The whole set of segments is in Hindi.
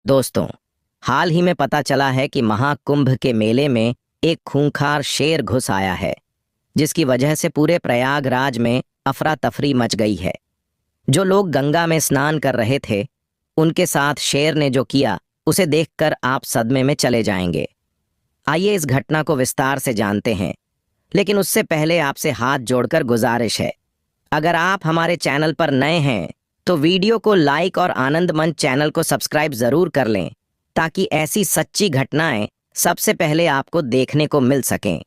दोस्तों, हाल ही में पता चला है कि महाकुंभ के मेले में एक खूंखार शेर घुस आया है, जिसकी वजह से पूरे प्रयागराज में अफरा तफरी मच गई है। जो लोग गंगा में स्नान कर रहे थे, उनके साथ शेर ने जो किया, उसे देखकर आप सदमे में चले जाएंगे। आइए इस घटना को विस्तार से जानते हैं, लेकिन उससे पहले आपसे हाथ जोड़कर गुजारिश है, अगर आप हमारे चैनल पर नए हैं तो वीडियो को लाइक और आनंद मंच चैनल को सब्सक्राइब जरूर कर लें, ताकि ऐसी सच्ची घटनाएं सबसे पहले आपको देखने को मिल सकें।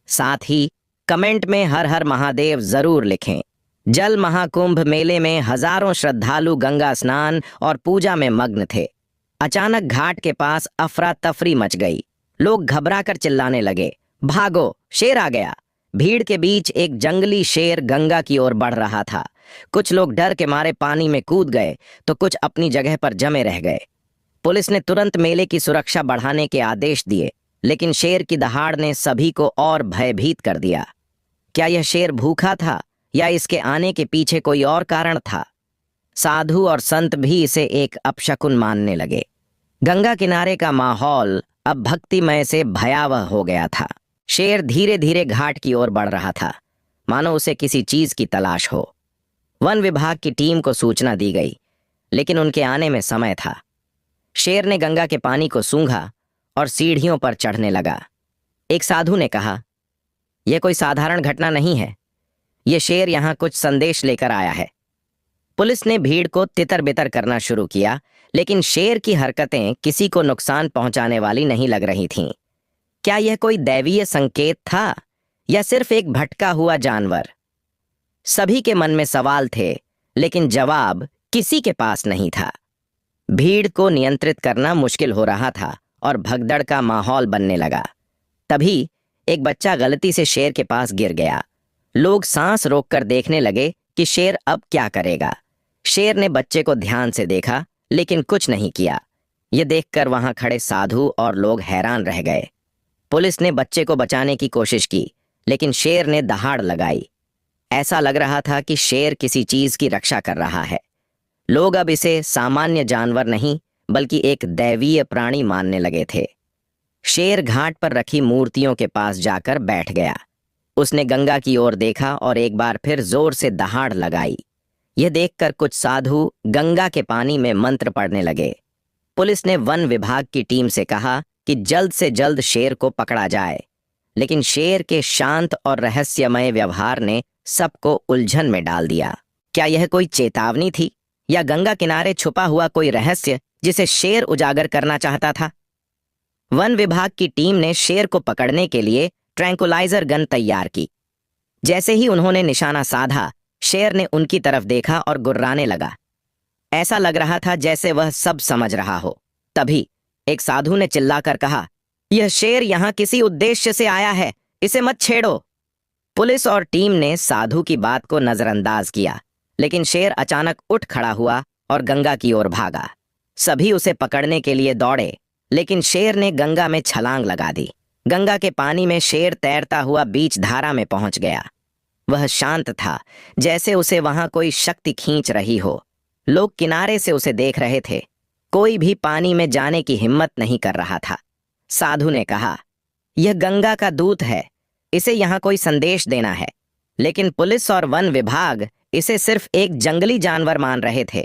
साथ ही कमेंट में हर हर महादेव जरूर लिखें। जल महाकुंभ मेले में हजारों श्रद्धालु गंगा स्नान और पूजा में मग्न थे। अचानक घाट के पास अफरा तफरी मच गई। लोग घबराकर चिल्लाने लगे, भागो, शेर आ गया। भीड़ के बीच एक जंगली शेर गंगा की ओर बढ़ रहा था। कुछ लोग डर के मारे पानी में कूद गए तो कुछ अपनी जगह पर जमे रह गए। पुलिस ने तुरंत मेले की सुरक्षा बढ़ाने के आदेश दिए, लेकिन शेर की दहाड़ ने सभी को और भयभीत कर दिया। क्या यह शेर भूखा था या इसके आने के पीछे कोई और कारण था? साधु और संत भी इसे एक अपशकुन मानने लगे। गंगा किनारे का माहौल अब भक्तिमय से भयावह हो गया था। शेर धीरे धीरे घाट की ओर बढ़ रहा था, मानो उसे किसी चीज की तलाश हो। वन विभाग की टीम को सूचना दी गई, लेकिन उनके आने में समय था। शेर ने गंगा के पानी को सूंघा और सीढ़ियों पर चढ़ने लगा। एक साधु ने कहा, यह कोई साधारण घटना नहीं है, यह शेर यहां कुछ संदेश लेकर आया है। पुलिस ने भीड़ को तितर बितर करना शुरू किया, लेकिन शेर की हरकतें किसी को नुकसान पहुंचाने वाली नहीं लग रही थीं। क्या यह कोई दैवीय संकेत था या सिर्फ एक भटका हुआ जानवर? सभी के मन में सवाल थे, लेकिन जवाब किसी के पास नहीं था। भीड़ को नियंत्रित करना मुश्किल हो रहा था और भगदड़ का माहौल बनने लगा। तभी एक बच्चा गलती से शेर के पास गिर गया। लोग सांस रोककर देखने लगे कि शेर अब क्या करेगा। शेर ने बच्चे को ध्यान से देखा, लेकिन कुछ नहीं किया। यह देखकर वहां खड़े साधु और लोग हैरान रह गए। पुलिस ने बच्चे को बचाने की कोशिश की, लेकिन शेर ने दहाड़ लगाई। ऐसा लग रहा था कि शेर किसी चीज की रक्षा कर रहा है। लोग अब इसे सामान्य जानवर नहीं, बल्कि एक दैवीय प्राणी मानने लगे थे। शेर घाट पर रखी मूर्तियों के पास जाकर बैठ गया। उसने गंगा की ओर देखा और एक बार फिर जोर से दहाड़ लगाई। यह देखकर कुछ साधु गंगा के पानी में मंत्र पढ़ने लगे। पुलिस ने वन विभाग की टीम से कहा कि जल्द से जल्द शेर को पकड़ा जाए, लेकिन शेर के शांत और रहस्यमय व्यवहार ने सबको उलझन में डाल दिया। क्या यह कोई चेतावनी थी या गंगा किनारे छुपा हुआ कोई रहस्य जिसे शेर उजागर करना चाहता था? वन विभाग की टीम ने शेर को पकड़ने के लिए ट्रैंकुलाइजर गन तैयार की। जैसे ही उन्होंने निशाना साधा, शेर ने उनकी तरफ देखा और गुर्राने लगा। ऐसा लग रहा था जैसे वह सब समझ रहा हो। तभी एक साधु ने चिल्लाकर कहा, यह शेर यहां किसी उद्देश्य से आया है, इसे मत छेड़ो। पुलिस और टीम ने साधु की बात को नजरअंदाज किया, लेकिन शेर अचानक उठ खड़ा हुआ और गंगा की ओर भागा। सभी उसे पकड़ने के लिए दौड़े, लेकिन शेर ने गंगा में छलांग लगा दी। गंगा के पानी में शेर तैरता हुआ बीच धारा में पहुंच गया। वह शांत था, जैसे उसे वहां कोई शक्ति खींच रही हो। लोग किनारे से उसे देख रहे थे। कोई भी पानी में जाने की हिम्मत नहीं कर रहा था। साधु ने कहा, यह गंगा का दूत है, इसे यहां कोई संदेश देना है। लेकिन पुलिस और वन विभाग इसे सिर्फ एक जंगली जानवर मान रहे थे।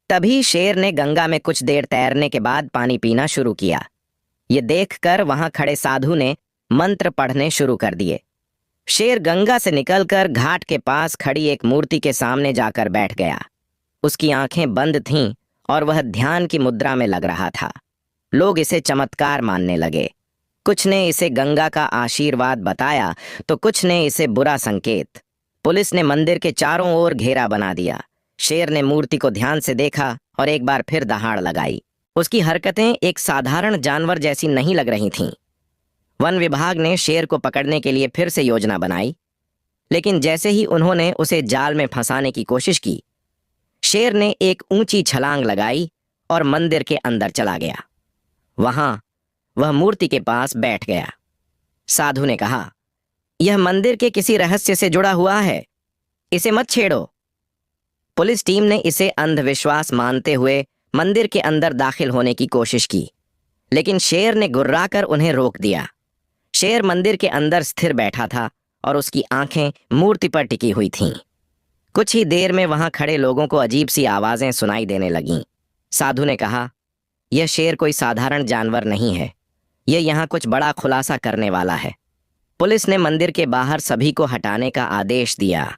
तभी शेर ने गंगा में कुछ देर तैरने के बाद पानी पीना शुरू किया। ये देखकर वहां खड़े साधु ने मंत्र पढ़ने शुरू कर दिए। शेर गंगा से निकलकर घाट के पास खड़ी एक मूर्ति के सामने जाकर बैठ गया। उसकी आंखें बंद थीं और वह ध्यान की मुद्रा में लग रहा था। लोग इसे चमत्कार मानने लगे। कुछ ने इसे गंगा का आशीर्वाद बताया तो कुछ ने इसे बुरा संकेत। पुलिस ने मंदिर के चारों ओर घेरा बना दिया। शेर ने मूर्ति को ध्यान से देखा और एक बार फिर दहाड़ लगाई। उसकी हरकतें एक साधारण जानवर जैसी नहीं लग रही थीं। वन विभाग ने शेर को पकड़ने के लिए फिर से योजना बनाई, लेकिन जैसे ही उन्होंने उसे जाल में फंसाने की कोशिश की, शेर ने एक ऊंची छलांग लगाई और मंदिर के अंदर चला गया। वहां वह मूर्ति के पास बैठ गया। साधु ने कहा, यह मंदिर के किसी रहस्य से जुड़ा हुआ है, इसे मत छेड़ो। पुलिस टीम ने इसे अंधविश्वास मानते हुए मंदिर के अंदर दाखिल होने की कोशिश की, लेकिन शेर ने गुर्राकर उन्हें रोक दिया। शेर मंदिर के अंदर स्थिर बैठा था और उसकी आंखें मूर्ति पर टिकी हुई थीं। कुछ ही देर में वहां खड़े लोगों को अजीब सी आवाजें सुनाई देने लगीं। साधु ने कहा, यह शेर कोई साधारण जानवर नहीं है, यह यहाँ कुछ बड़ा खुलासा करने वाला है। पुलिस ने मंदिर के बाहर सभी को हटाने का आदेश दिया,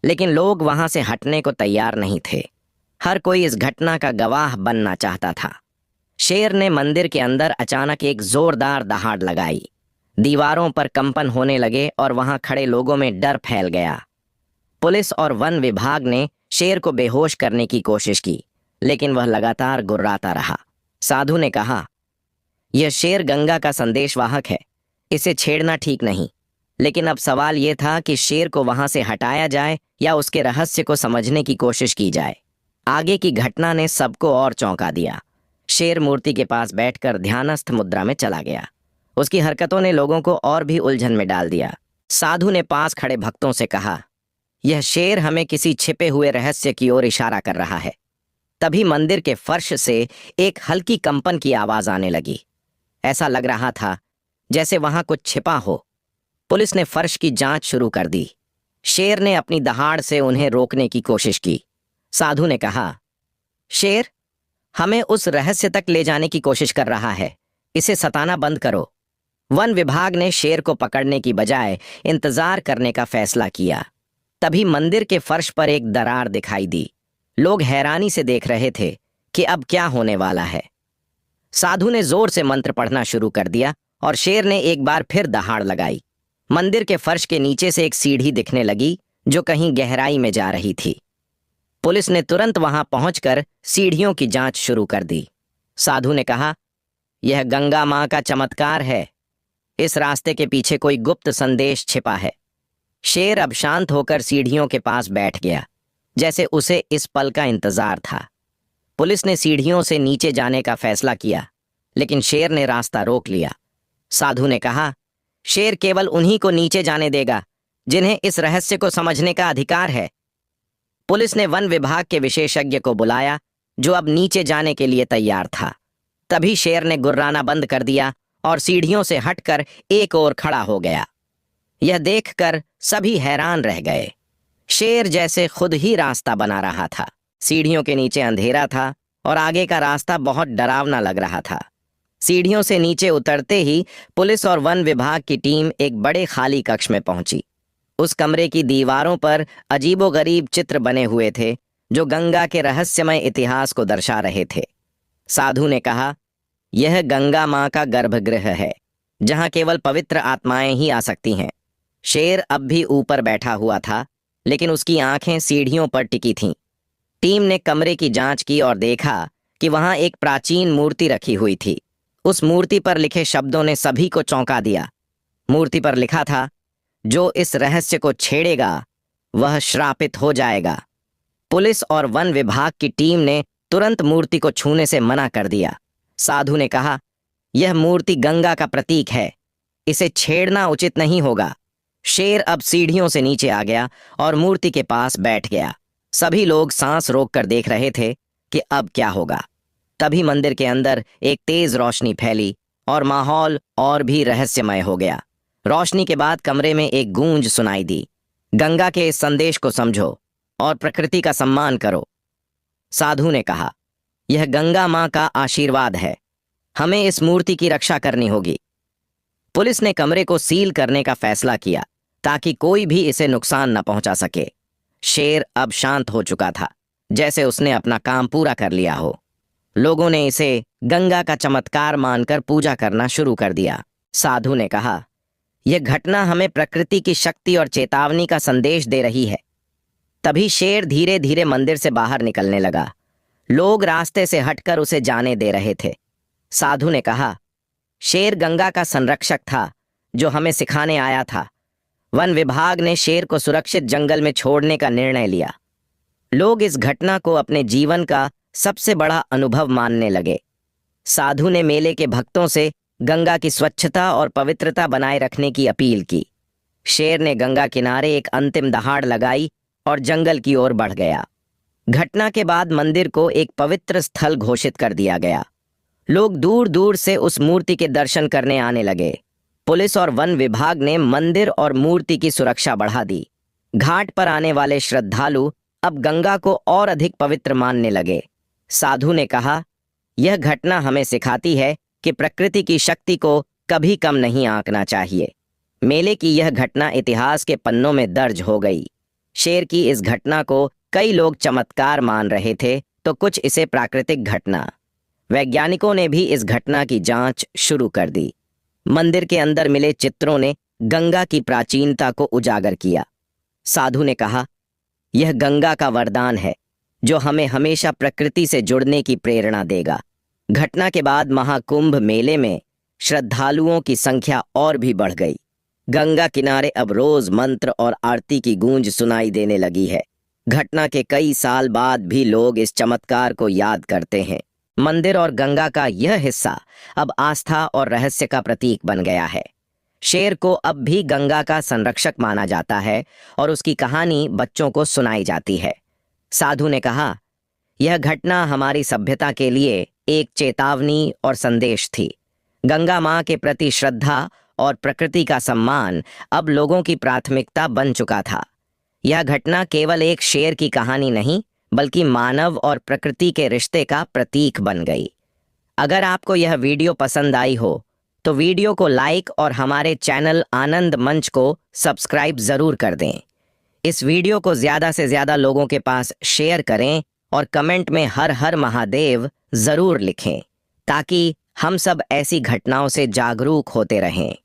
लेकिन लोग वहां से हटने को तैयार नहीं थे। हर कोई इस घटना का गवाह बनना चाहता था। शेर ने मंदिर के अंदर अचानक एक जोरदार दहाड़ लगाई। दीवारों पर कंपन होने लगे और वहां खड़े लोगों में डर फैल गया। पुलिस और वन विभाग ने शेर को बेहोश करने की कोशिश की, लेकिन वह लगातार गुर्राता रहा। साधु ने कहा, यह शेर गंगा का संदेशवाहक है, इसे छेड़ना ठीक नहीं। लेकिन अब सवाल यह था कि शेर को वहां से हटाया जाए या उसके रहस्य को समझने की कोशिश की जाए। आगे की घटना ने सबको और चौंका दिया। शेर मूर्ति के पास बैठकर ध्यानस्थ मुद्रा में चला गया। उसकी हरकतों ने लोगों को और भी उलझन में डाल दिया। साधु ने पास खड़े भक्तों से कहा, यह शेर हमें किसी छिपे हुए रहस्य की ओर इशारा कर रहा है। तभी मंदिर के फर्श से एक हल्की कंपन की आवाज आने लगी। ऐसा लग रहा था जैसे वहां कुछ छिपा हो। पुलिस ने फर्श की जांच शुरू कर दी। शेर ने अपनी दहाड़ से उन्हें रोकने की कोशिश की। साधु ने कहा, शेर हमें उस रहस्य तक ले जाने की कोशिश कर रहा है, इसे सताना बंद करो। वन विभाग ने शेर को पकड़ने की बजाय इंतजार करने का फैसला किया। तभी मंदिर के फर्श पर एक दरार दिखाई दी। लोग हैरानी से देख रहे थे कि अब क्या होने वाला है। साधु ने जोर से मंत्र पढ़ना शुरू कर दिया और शेर ने एक बार फिर दहाड़ लगाई। मंदिर के फर्श के नीचे से एक सीढ़ी दिखने लगी जो कहीं गहराई में जा रही थी। पुलिस ने तुरंत वहां पहुंचकर सीढ़ियों की जांच शुरू कर दी। साधु ने कहा, यह गंगा मां का चमत्कार है, इस रास्ते के पीछे कोई गुप्त संदेश छिपा है। शेर अब शांत होकर सीढ़ियों के पास बैठ गया, जैसे उसे इस पल का इंतजार था। पुलिस ने सीढ़ियों से नीचे जाने का फैसला किया, लेकिन शेर ने रास्ता रोक लिया। साधु ने कहा, शेर केवल उन्हीं को नीचे जाने देगा जिन्हें इस रहस्य को समझने का अधिकार है। पुलिस ने वन विभाग के विशेषज्ञ को बुलाया, जो अब नीचे जाने के लिए तैयार था। तभी शेर ने गुर्राना बंद कर दिया और सीढ़ियों से हटकर एक ओर खड़ा हो गया। यह देखकर सभी हैरान रह गए। शेर जैसे खुद ही रास्ता बना रहा था। सीढ़ियों के नीचे अंधेरा था और आगे का रास्ता बहुत डरावना लग रहा था। सीढ़ियों से नीचे उतरते ही पुलिस और वन विभाग की टीम एक बड़े खाली कक्ष में पहुंची। उस कमरे की दीवारों पर अजीबोगरीब चित्र बने हुए थे, जो गंगा के रहस्यमय इतिहास को दर्शा रहे थे। साधु ने कहा, यह गंगा मां का गर्भगृह है, जहां केवल पवित्र आत्माएं ही आ सकती हैं। शेर अब भी ऊपर बैठा हुआ था, लेकिन उसकी आंखें सीढ़ियों पर टिकी थीं। टीम ने कमरे की जांच की और देखा कि वहां एक प्राचीन मूर्ति रखी हुई थी। उस मूर्ति पर लिखे शब्दों ने सभी को चौंका दिया। मूर्ति पर लिखा था, जो इस रहस्य को छेड़ेगा वह श्रापित हो जाएगा। पुलिस और वन विभाग की टीम ने तुरंत मूर्ति को छूने से मना कर दिया। साधु ने कहा, यह मूर्ति गंगा का प्रतीक है, इसे छेड़ना उचित नहीं होगा। शेर अब सीढ़ियों से नीचे आ गया और मूर्ति के पास बैठ गया। सभी लोग सांस रोककर देख रहे थे कि अब क्या होगा। तभी मंदिर के अंदर एक तेज रोशनी फैली और माहौल और भी रहस्यमय हो गया। रोशनी के बाद कमरे में एक गूंज सुनाई दी, गंगा के इस संदेश को समझो और प्रकृति का सम्मान करो। साधु ने कहा, यह गंगा मां का आशीर्वाद है, हमें इस मूर्ति की रक्षा करनी होगी। पुलिस ने कमरे को सील करने का फैसला किया ताकि कोई भी इसे नुकसान न पहुंचा सके। शेर अब शांत हो चुका था, जैसे उसने अपना काम पूरा कर लिया हो। लोगों ने इसे गंगा का चमत्कार मानकर पूजा करना शुरू कर दिया। साधु ने कहा, यह घटना हमें प्रकृति की शक्ति और चेतावनी का संदेश दे रही है। तभी शेर धीरे धीरे मंदिर से बाहर निकलने लगा। लोग रास्ते से हटकर उसे जाने दे रहे थे। साधु ने कहा, शेर गंगा का संरक्षक था जो हमें सिखाने आया था। वन विभाग ने शेर को सुरक्षित जंगल में छोड़ने का निर्णय लिया। लोग इस घटना को अपने जीवन का सबसे बड़ा अनुभव मानने लगे। साधु ने मेले के भक्तों से गंगा की स्वच्छता और पवित्रता बनाए रखने की अपील की। शेर ने गंगा किनारे एक अंतिम दहाड़ लगाई और जंगल की ओर बढ़ गया। घटना के बाद मंदिर को एक पवित्र स्थल घोषित कर दिया गया। लोग दूर दूर से उस मूर्ति के दर्शन करने आने लगे। पुलिस और वन विभाग ने मंदिर और मूर्ति की सुरक्षा बढ़ा दी। घाट पर आने वाले श्रद्धालु अब गंगा को और अधिक पवित्र मानने लगे। साधु ने कहा, यह घटना हमें सिखाती है कि प्रकृति की शक्ति को कभी कम नहीं आंकना चाहिए। मेले की यह घटना इतिहास के पन्नों में दर्ज हो गई। शेर की इस घटना को कई लोग चमत्कार मान रहे थे तो कुछ इसे प्राकृतिक घटना। वैज्ञानिकों ने भी इस घटना की जांच शुरू कर दी। मंदिर के अंदर मिले चित्रों ने गंगा की प्राचीनता को उजागर किया। साधु ने कहा, यह गंगा का वरदान है जो हमें हमेशा प्रकृति से जुड़ने की प्रेरणा देगा। घटना के बाद महाकुंभ मेले में श्रद्धालुओं की संख्या और भी बढ़ गई। गंगा किनारे अब रोज मंत्र और आरती की गूंज सुनाई देने लगी है। घटना के कई साल बाद भी लोग इस चमत्कार को याद करते हैं। मंदिर और गंगा का यह हिस्सा अब आस्था और रहस्य का प्रतीक बन गया है। शेर को अब भी गंगा का संरक्षक माना जाता है और उसकी कहानी बच्चों को सुनाई जाती है। साधु ने कहा, यह घटना हमारी सभ्यता के लिए एक चेतावनी और संदेश थी। गंगा मां के प्रति श्रद्धा और प्रकृति का सम्मान अब लोगों की प्राथमिकता बन चुका था। यह घटना केवल एक शेर की कहानी नहीं, बल्कि मानव और प्रकृति के रिश्ते का प्रतीक बन गई। अगर आपको यह वीडियो पसंद आई हो तो वीडियो को लाइक और हमारे चैनल आनंद मंच को सब्सक्राइब जरूर कर दें। इस वीडियो को ज्यादा से ज्यादा लोगों के पास शेयर करें और कमेंट में हर हर महादेव जरूर लिखें ताकि हम सब ऐसी घटनाओं से जागरूक होते रहें।